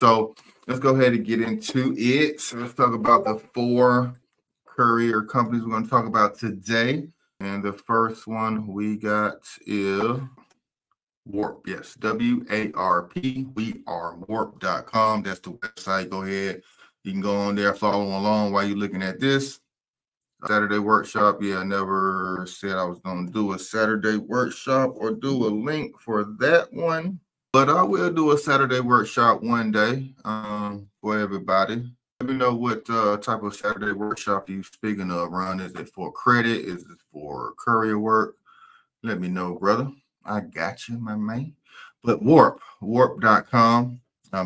So let's go ahead and get into it. So let's talk about the 4 courier companies we're going to talk about today. And the first one we got is Warp. Yes, W-A-R-P. We are warp.com. That's the website. Go ahead. You can go on there, follow along while you're looking at this. Saturday workshop. Yeah, I never said I was going to do a Saturday workshop or do a link for that one. But I will do a Saturday workshop one day for everybody. Let me know what type of Saturday workshop you speaking of, Ron. Is it for credit? Is it for courier work? Let me know, brother. I got you, my man. But warp.com,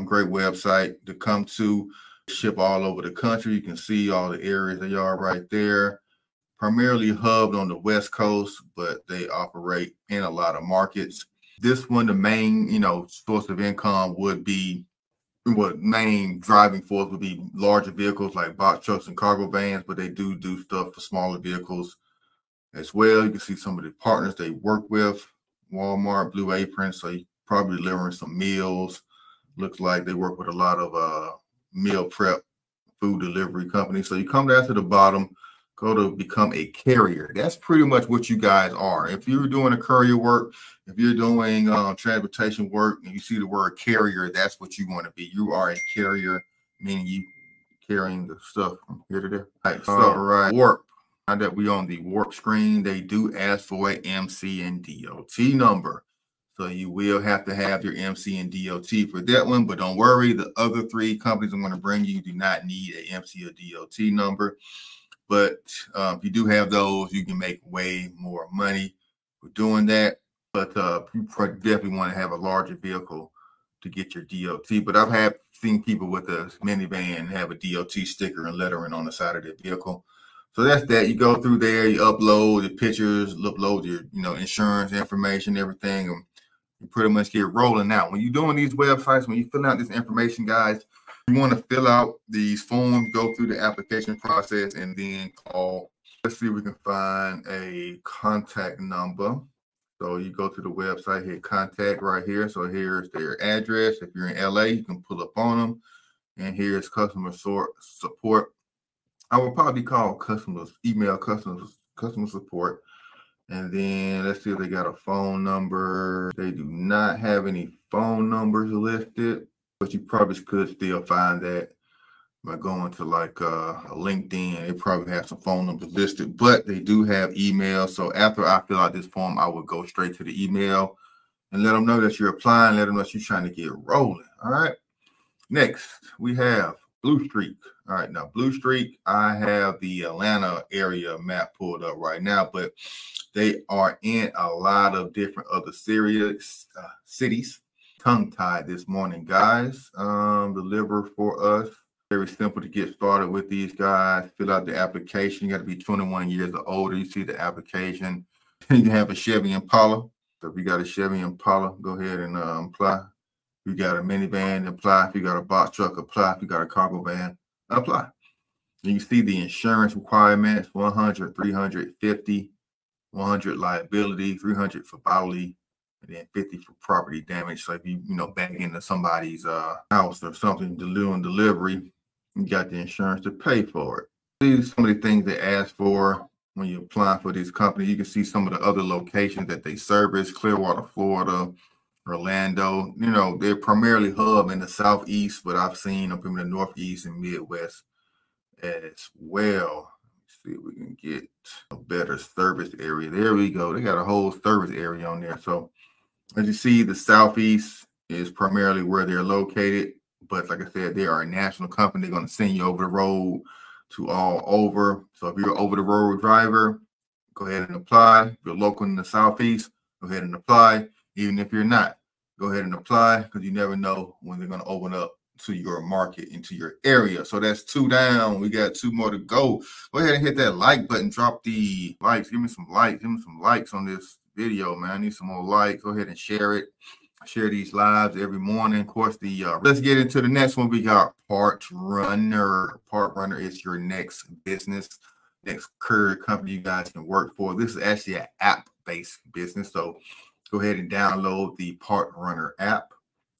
great website to come to. Ship all over the country. You can see all the areas they are right there. Primarily hubbed on the West Coast, but they operate in a lot of markets. This one, the main, source of income would be, main driving force would be larger vehicles like box trucks and cargo vans, but they do stuff for smaller vehicles as well. You can see some of the partners they work with, Walmart, Blue Apron, so you probably delivering some meals. Looks like they work with a lot of meal prep food delivery companies. So you come down to the bottom, go to become a carrier. That's pretty much what you guys are. If you're doing a courier work, if you're doing transportation work and you see the word carrier, that's what you want to be. You are a carrier, meaning you carrying the stuff from here to there. All right, Warp. Now that we on the Warp screen, they do ask for a MC and DOT number. So you will have to have your MC and DOT for that one, but don't worry. The other 3 companies I'm going to bring you do not need a MC or DOT number. But if you do have those, you can make way more money for doing that. But you definitely want to have a larger vehicle to get your DOT. But I've seen people with a minivan have a DOT sticker and lettering on the side of their vehicle. So that's that. You go through there, you upload your pictures, upload your insurance information, everything. And you pretty much get rolling out. When you're doing these websites, when you fill out this information, guys, you want to fill out these forms, go through the application process, and then call. Let's see if we can find a contact number. So you go to the website, hit contact right here. So here's their address. If you're in LA, you can pull up on them. And here's customer support. I will probably call email customer support. And then let's see if they got a phone number. They do not have any phone numbers listed, but you probably could still find that by going to like a LinkedIn. They probably have some phone numbers listed, but they do have email. So after I fill out this form, I would go straight to the email and let them know that you're applying. Let them know that you're trying to get rolling. All right. Next, we have Blue Streak. All right, now Blue Streak, I have the Atlanta area map pulled up right now, but they are in a lot of different other cities. Tongue-tied this morning, guys. Deliver for us. Very simple to get started with these guys. Fill out the application. You got to be 21 years or older. You see the application. You have a Chevy Impala. So if you got a Chevy Impala, go ahead and apply. If you got a minivan, apply. If you got a box truck, apply. If you got a cargo van, apply. You can see the insurance requirements: 100, 350, 100 liability, 300 for bodily, and then 50 for property damage. So if you back into somebody's house or something, doing delivery, you got the insurance to pay for it. These are some of the things they ask for when you apply for this company. You can see some of the other locations that they service: Clearwater, Florida, Orlando. They're primarily hub in the Southeast, but I've seen up in the Northeast and Midwest as well. Let's see if we can get a better service area. There we go. They got a whole service area on there. So as you see, the Southeast is primarily where they're located. But like I said, they are a national company. They're going to send you over the road to all over. So if you're an over the road driver, go ahead and apply. If you're local in the Southeast, go ahead and apply. Even if you're not, go ahead and apply, because you never know when they're going to open up to your market, into your area. So that's 2 down. We got 2 more to go. Go ahead and hit that like button. Drop the likes. Give me some likes. Give me some likes on this video, man. I need some more likes. Go ahead and share it. Share these lives every morning. Of course, let's get into the next one. We got Part Runner. Part Runner is your next business, next courier company you guys can work for. This is actually an app-based business. So go ahead and download the Part Runner app.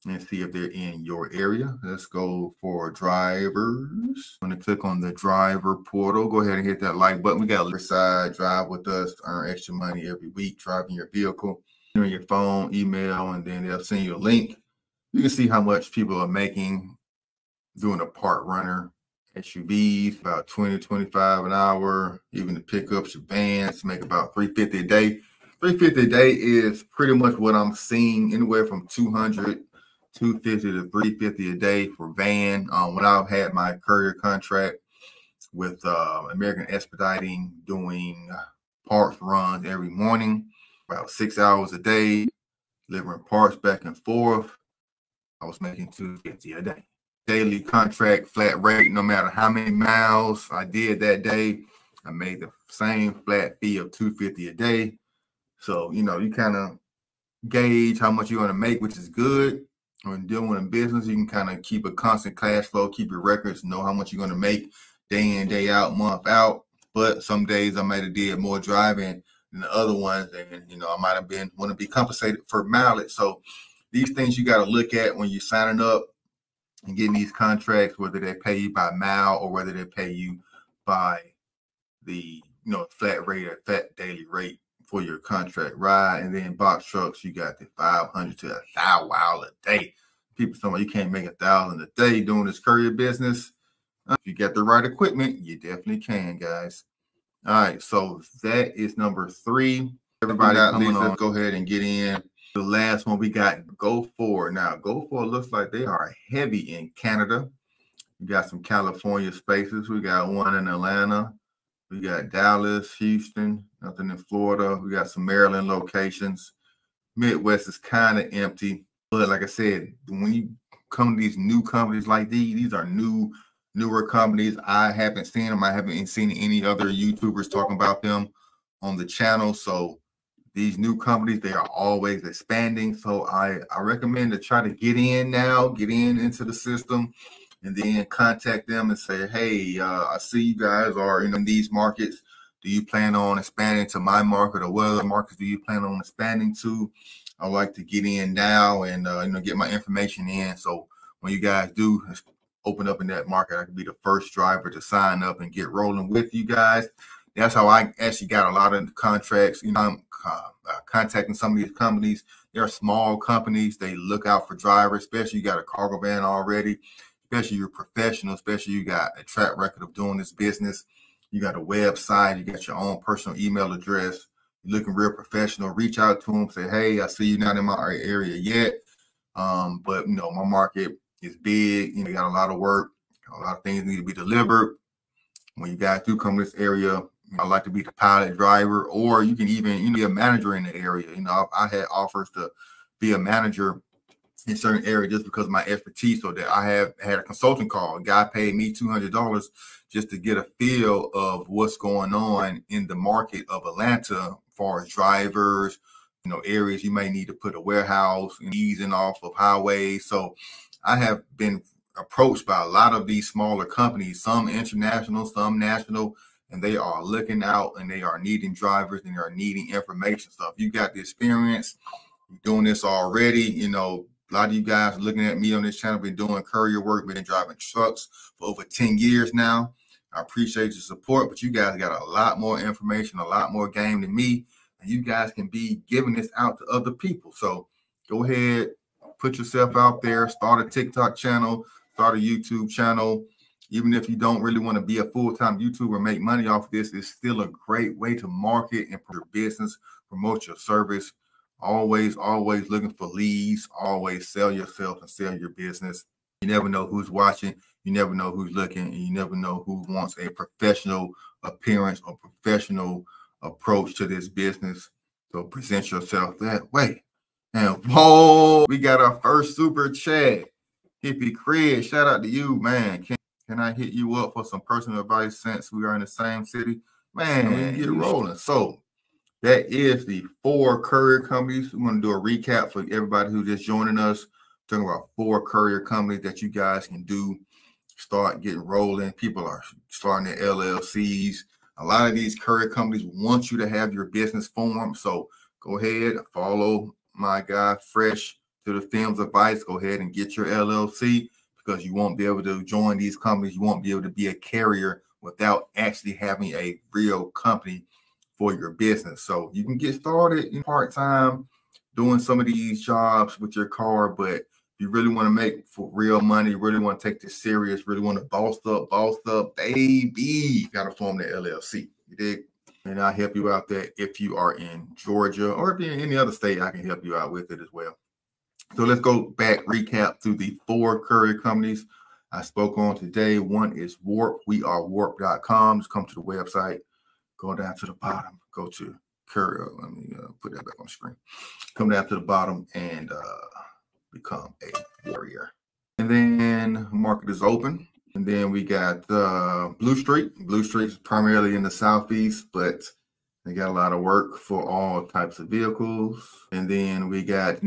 and see if they're in your area. Let's go for drivers. I'm going to click on the driver portal. Go ahead and hit that like button. We got Riverside, drive with us, earn extra money every week, driving your vehicle, on your phone, email, and then they'll send you a link. You can see how much people are making doing a part runner. SUVs, about 20, 25 an hour. Even the pickups, your vans, make about $350 a day. $350 a day is pretty much what I'm seeing, anywhere from $200, $250 to $350 a day for van. When I've had my courier contract with American Expediting, doing parts runs every morning, about 6 hours a day, delivering parts back and forth, I was making $250 a day. Daily contract, flat rate, no matter how many miles I did that day, I made the same flat fee of $250 a day. So, you know, you kind of gauge how much you're going to make, which is good. When dealing in business, you can kind of keep a constant cash flow, keep your records, know how much you're going to make day in, day out, month out. But some days I might have did more driving than the other ones, and, you know, I might have been want to be compensated for mileage. So these things you got to look at when you're signing up and getting these contracts, whether they pay you by mile or whether they pay you by the, you know, flat rate or flat daily rate for your contract ride. And then box trucks, you got the 500 to 1,000 a day. People saying you can't make 1,000 a day doing this courier business. If you get the right equipment, you definitely can, guys. All right, so that is number 3. Everybody coming on, go ahead and get in. The last one we got, Go4. Now, Go4 looks like they are heavy in Canada. We got some California spaces. We got one in Atlanta. We got Dallas, Houston, nothing in Florida. We got some Maryland locations. Midwest is kind of empty. But like I said, when you come to these new companies like these are newer companies. I haven't seen them. I haven't seen any other YouTubers talking about them on the channel. So these new companies, they are always expanding. So I recommend to try to get in now, get into the system, and then contact them and say, hey, I see you guys are in these markets. Do you plan on expanding to my market, or what other markets do you plan on expanding to? I like to get in now and get my information in. So when you guys do open up in that market, I can be the first driver to sign up and get rolling with you guys. That's how I actually got a lot of contracts. I'm contacting some of these companies. They're small companies. They look out for drivers, especially you got a cargo van already, especially you're professional, especially you got a track record of doing this business. You got a website. You got your own personal email address. You're looking real professional. Reach out to them. Say, hey, I see you not in my area yet, but my market is big. You got a lot of work. A lot of things need to be delivered. When you guys do come to this area, I like to be the pilot driver, or you can even be a manager in the area. I had offers to be a manager in certain areas just because of my expertise. So that I have had a consulting call. A guy paid me $200 just to get a feel of what's going on in the market of Atlanta as far as drivers, areas you may need to put a warehouse and easing off of highways. So I have been approached by a lot of these smaller companies, some international, some national, and they are looking out and they are needing drivers and they are needing information. So if you got the experience doing this already, a lot of you guys looking at me on this channel, been doing courier work, been driving trucks for over 10 years now. I appreciate your support, but you guys got a lot more information, a lot more game than me, and you guys can be giving this out to other people. So go ahead, put yourself out there, start a TikTok channel, start a YouTube channel. Even if you don't really want to be a full-time YouTuber and make money off this, it's still a great way to market and promote your business, promote your service. Always looking for leads. Always sell yourself and sell your business. You never know who's watching. You never know who's looking. And you never know who wants a professional appearance or professional approach to this business. So present yourself that way. And whoa, we got our first super chat. Hippie Craig, shout out to you, man. Can I hit you up for some personal advice since we are in the same city? Man, we can get rolling. So that is the 4 courier companies. We're going to do a recap for everybody who's just joining us. Talking about 4 courier companies that you guys can do. Start getting rolling. People are starting their LLCs. A lot of these courier companies want you to have your business form. So go ahead, follow my guy, Fresh to the film's advice, go ahead and get your LLC, because you won't be able to join these companies. You won't be able to be a carrier without actually having a real company for your business. So you can get started in part-time doing some of these jobs with your car, but if you really want to make for real money, really want to take this serious, really want to boss up, baby, you got to form the LLC. You dig? And I'll help you out there if you are in Georgia, or if you're in any other state, I can help you out with it as well. So let's go back, recap through the 4 courier companies I spoke on today. One is Warp. We are warp.com. Just come to the website, go down to the bottom, go to Courier. Let me put that back on the screen. Come down to the bottom and become a warrior. And then market is open. And then we got Blue Streak. Blue Streak is primarily in the Southeast, but they got a lot of work for all types of vehicles. And then we got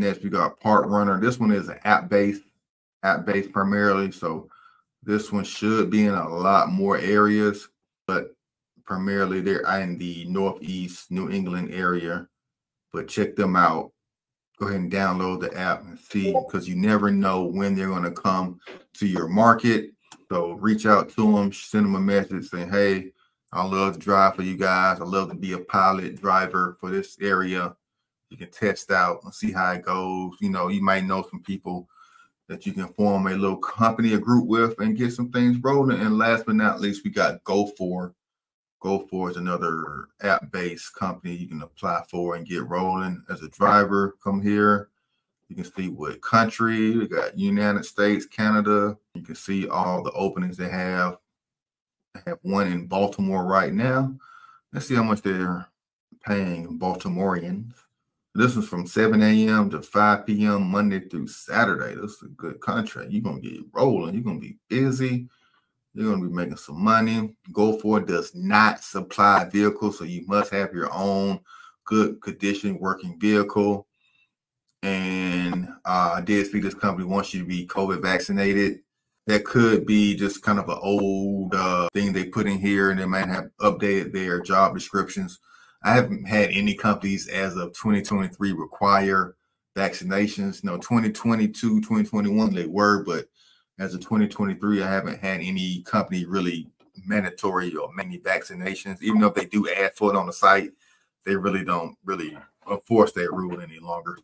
Part Runner. This one is an app-based primarily. So this one should be in a lot more areas, but primarily they're in the Northeast New England area. But check them out. Go ahead and download the app and see, because you never know when they're going to come to your market. So reach out to them, send them a message saying, hey, I love to drive for you guys. I love to be a pilot driver for this area. You can test out and see how it goes. You know, you might know some people that you can form a little company, a group with, and get some things rolling. And last but not least, we got Go4. Go4 is another app-based company you can apply for and get rolling as a driver. Come here. You can see what country. We got United States, Canada. You can see all the openings they have. I have one in Baltimore right now. Let's see how much they're paying Baltimoreans. This is from 7 a.m. to 5 p.m. Monday through Saturday. This is a good contract. You're going to get rolling. You're going to be busy. You're going to be making some money. Go4 does not supply vehicles, so you must have your own good condition working vehicle. And I did see this company wants you to be COVID vaccinated. That could be just kind of an old thing they put in here, and they might have updated their job descriptions. I haven't had any companies as of 2023 require vaccinations. No, 2022, 2021 they were, but as of 2023, I haven't had any company really mandatory or many vaccinations. Even though they do add for it on the site, they really don't enforce that rule any longer.